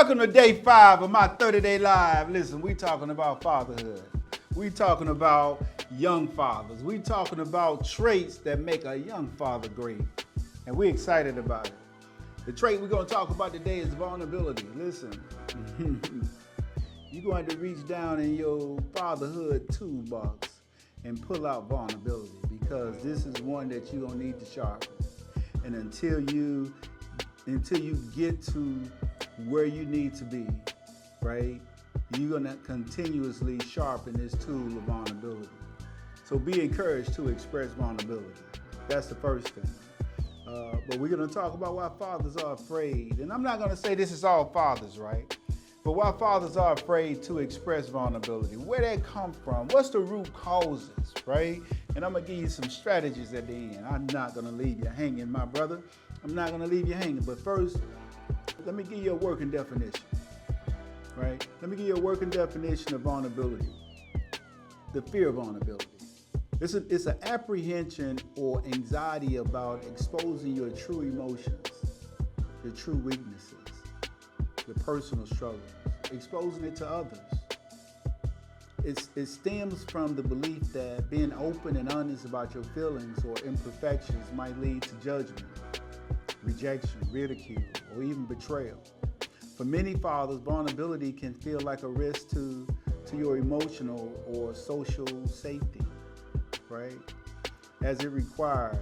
Welcome to day 5 of my 30-day live. Listen, we talking about fatherhood. We talking about young fathers. We talking about traits that make a young father great. And we're excited about it. The trait we're going to talk about today is vulnerability. Listen, you're going to reach down in your fatherhood toolbox and pull out vulnerability, because this is one that you're going to need to sharpen. And until you get to where you need to be, right, you're going to continuously sharpen this tool of vulnerability. So be encouraged to express vulnerability. That's the first thing. But we're going to talk about why fathers are afraid. And I'm not going to say this is all fathers, right? But why fathers are afraid to express vulnerability. Where that come from? What's the root causes, right? And I'm going to give you some strategies at the end. I'm not going to leave you hanging, my brother. I'm not going to leave you hanging. But first, let me give you a working definition, right? Let me give you a working definition of vulnerability. The fear of vulnerability. It's an apprehension or anxiety about exposing your true emotions, your true weaknesses, your personal struggles, exposing it to others. It stems from the belief that being open and honest about your feelings or imperfections might lead to judgment, rejection, ridicule, or even betrayal. For many fathers, vulnerability can feel like a risk to your emotional or social safety, right? As it requires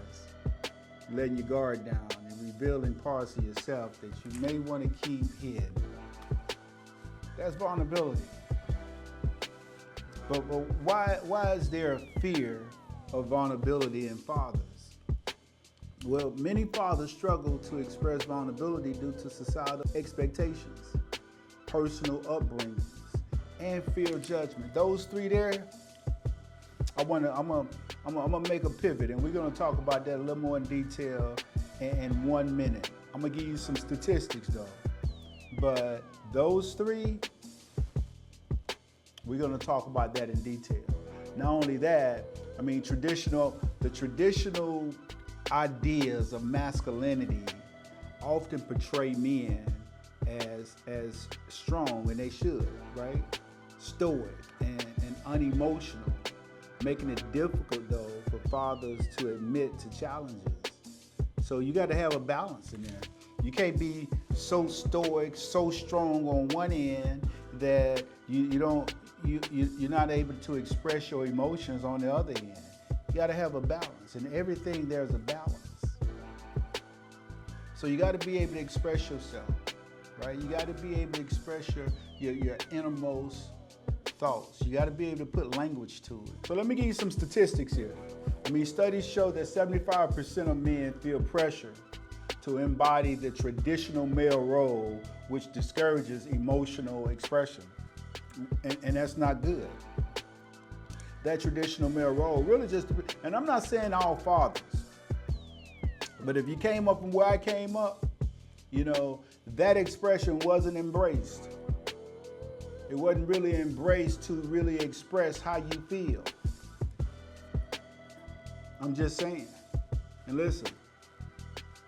letting your guard down and revealing parts of yourself that you may want to keep hidden. That's vulnerability. But why is there a fear of vulnerability in fathers? Well, many fathers struggle to express vulnerability due to societal expectations, personal upbringings, and fear of judgment. Those three there, I'm gonna make a pivot, and we're gonna talk about that a little more in detail in 1 minute. I'm gonna give you some statistics though, but those three, we're gonna talk about that in detail. Not only that, I mean, the traditional ideas of masculinity often portray men as strong, and they should, right? Stoic and unemotional, making it difficult though for fathers to admit to challenges. So you got to have a balance in there. You can't be so stoic, so strong on one end that you're not able to express your emotions on the other end. You got to have a balance. In everything, there's a balance. So you got to be able to express yourself, right? You got to be able to express your innermost thoughts. You got to be able to put language to it. So let me give you some statistics here. I mean, studies show that 75% of men feel pressure to embody the traditional male role, which discourages emotional expression. And that's not good. That traditional male role really just, and I'm not saying all fathers, but if you came up from where I came up, that expression wasn't embraced. It wasn't really embraced to really express how you feel. I'm just saying. And listen,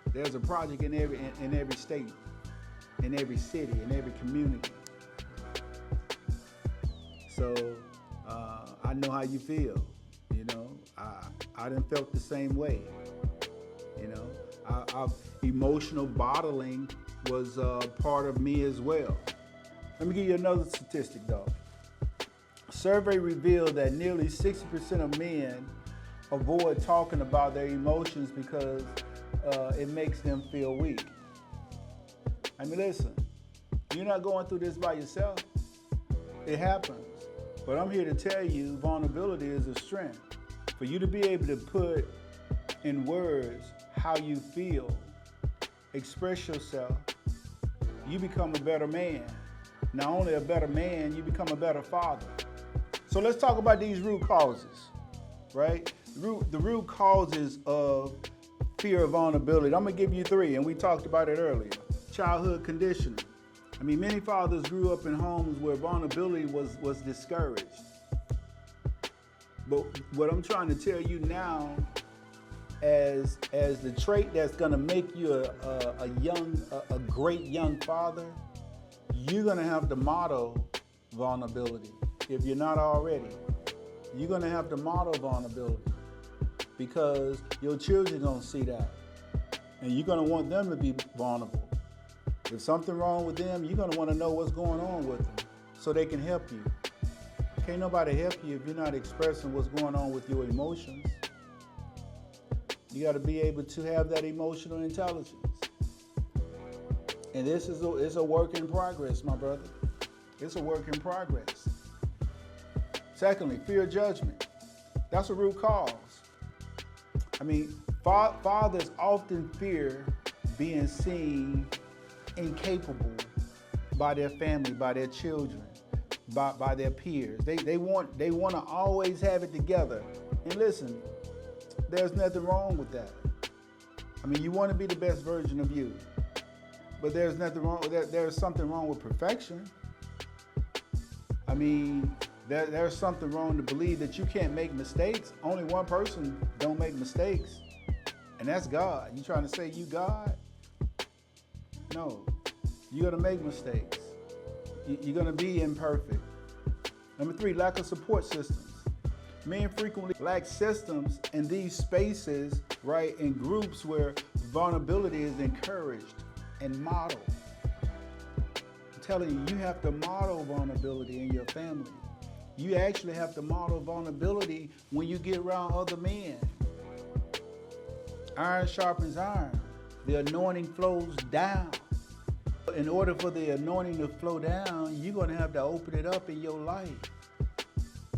there's a project in every state, in every city, in every community. So I know how you feel. I done felt the same way. Emotional bottling was part of me as well. Let me give you another statistic though. A survey revealed that nearly 60% of men avoid talking about their emotions because it makes them feel weak. I mean, listen, you're not going through this by yourself. It happens. But I'm here to tell you, vulnerability is a strength. For you to be able to put in words how you feel, express yourself, you become a better man. Not only a better man, you become a better father. So let's talk about these root causes, right? The root causes of fear of vulnerability. I'm gonna give you 3, and we talked about it earlier. Childhood conditioning. I mean, many fathers grew up in homes where vulnerability was discouraged. But what I'm trying to tell you now, as the trait that's gonna make you a great young father, you're going to have to model vulnerability. If you're not already, you're going to have to model vulnerability because your children are going to see that. And you're going to want them to be vulnerable. If something wrong with them, you're going to want to know what's going on with them so they can help you. Can't nobody help you if you're not expressing what's going on with your emotions. You got to be able to have that emotional intelligence. And this is it's a work in progress, my brother. It's a work in progress. Secondly, fear of judgment. That's a root cause. I mean, fathers often fear being seen incapable by their family, by their children, by their peers. They want to always have it together. And listen, there's nothing wrong with that. I mean, you want to be the best version of you, but there's nothing wrong with that. There's something wrong with perfection. I mean, there's something wrong to believe that you can't make mistakes. Only one person don't make mistakes, and that's God. You trying to say you God? No, you're gonna make mistakes. You're gonna be imperfect. Number 3, lack of support systems. Men frequently lack systems in these spaces, right, in groups where vulnerability is encouraged and modeled. I'm telling you, you have to model vulnerability in your family. You actually have to model vulnerability when you get around other men. Iron sharpens iron. The anointing flows down. In order for the anointing to flow down, you're going to have to open it up in your life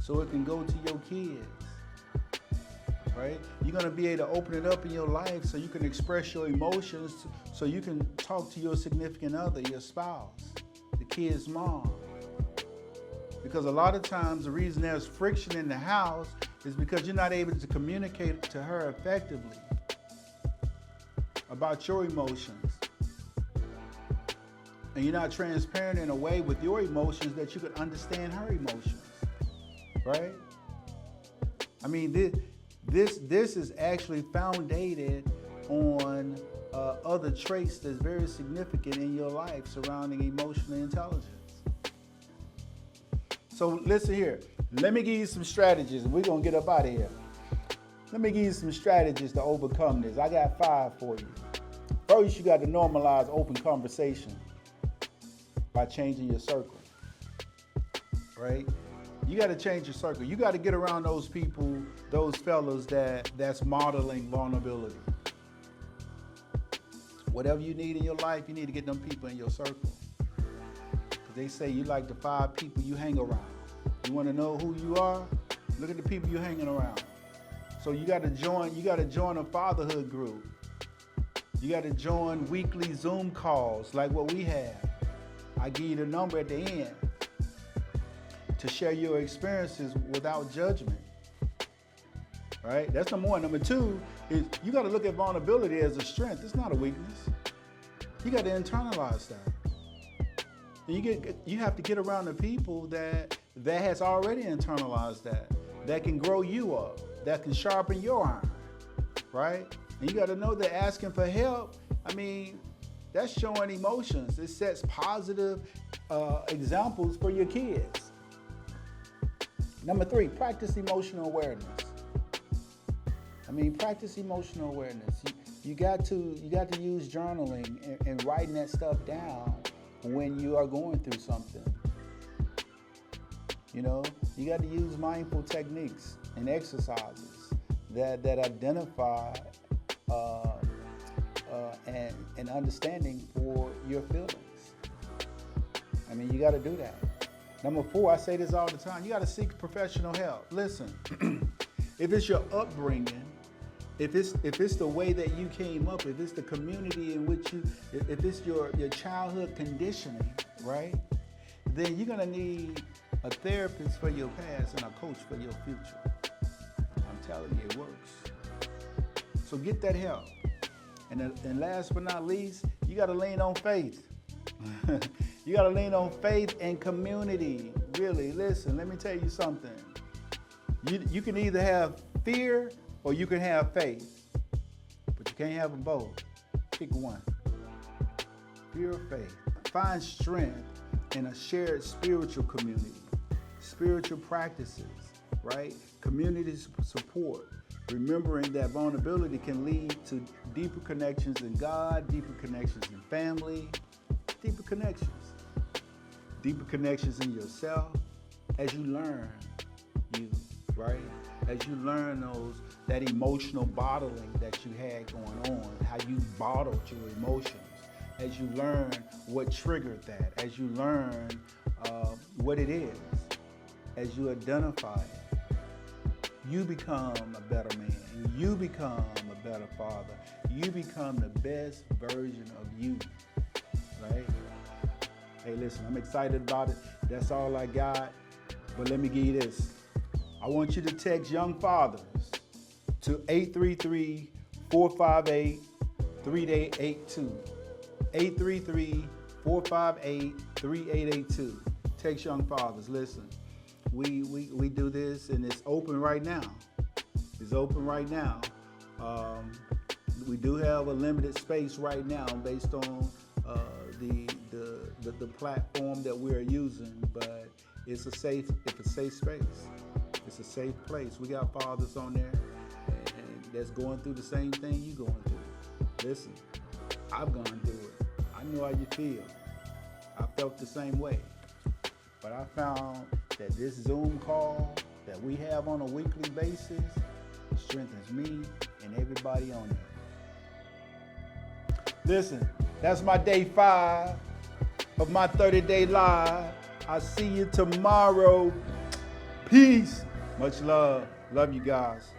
so it can go to your kids, right? You're going to be able to open it up in your life so you can express your emotions, so you can talk to your significant other, your spouse, the kid's mom. Because a lot of times the reason there's friction in the house is because you're not able to communicate to her effectively about your emotions. And you're not transparent in a way with your emotions that you can understand her emotions, right? I mean, this is actually founded on other traits that's very significant in your life surrounding emotional intelligence. So listen here, let me give you some strategies and we're gonna get up out of here. Let me give you some strategies to overcome this. I got 5 for you. First, you got to normalize open conversation by changing your circle, right? You got to change your circle. You got to get around those people, those fellas that's modeling vulnerability. Whatever you need in your life, you need to get them people in your circle. Because they say you like the 5 people you hang around. You want to know who you are? Look at the people you're hanging around. So you got to join a fatherhood group. You got to join weekly Zoom calls like what we have. I give you the number at the end to share your experiences without judgment, right? That's number 1. Number 2 is you got to look at vulnerability as a strength. It's not a weakness. You got to internalize that. And you have to get around the people that has already internalized that can grow you up, that can sharpen your iron, right? And you got to know that asking for help, I mean, that's showing emotions. It sets positive examples for your kids. Number 3, practice emotional awareness. I mean, practice emotional awareness. You got to use journaling and writing that stuff down when you are going through something. You know, you got to use mindful techniques and exercises that identify and understanding for your feelings. I mean, you got to do that. Number 4, I say this all the time, you got to seek professional help. Listen, if it's your upbringing, if it's the way that you came up, if it's the community in which if it's your childhood conditioning, right, then you're going to need a therapist for your past and a coach for your future. I'm telling you, it works. So get that help. And last but not least, you got to lean on faith. You got to lean on faith and community. Really, listen, let me tell you something. You can either have fear or you can have faith, but you can't have them both. Pick one. Fear or faith. Find strength and a shared spiritual community, spiritual practices, right? Community support, remembering that vulnerability can lead to deeper connections in God, deeper connections in family, deeper connections in yourself as you learn you, right? As you learn that emotional bottling that you had going on, how you bottled your emotions, as you learn what triggered that, as you learn what it is, as you identify it, you become a better man. You become a better father. You become the best version of you, right? Hey, listen, I'm excited about it. That's all I got. But let me give you this. I want you to text Young Fathers to 833-458-3882. 833-458-3882. Text Young Fathers. Listen, we do this, and it's open right now. It's open right now. We do have a limited space right now based on the platform that we're using, but it's a safe space. It's a safe place. We got fathers on there and that's going through the same thing you're going through. Listen, I've gone through it. I know how you feel. I felt the same way. But I found that this Zoom call that we have on a weekly basis strengthens me and everybody on there. Listen, that's my day 5 of my 30-day live. I'll see you tomorrow. Peace. Much love. Love you guys.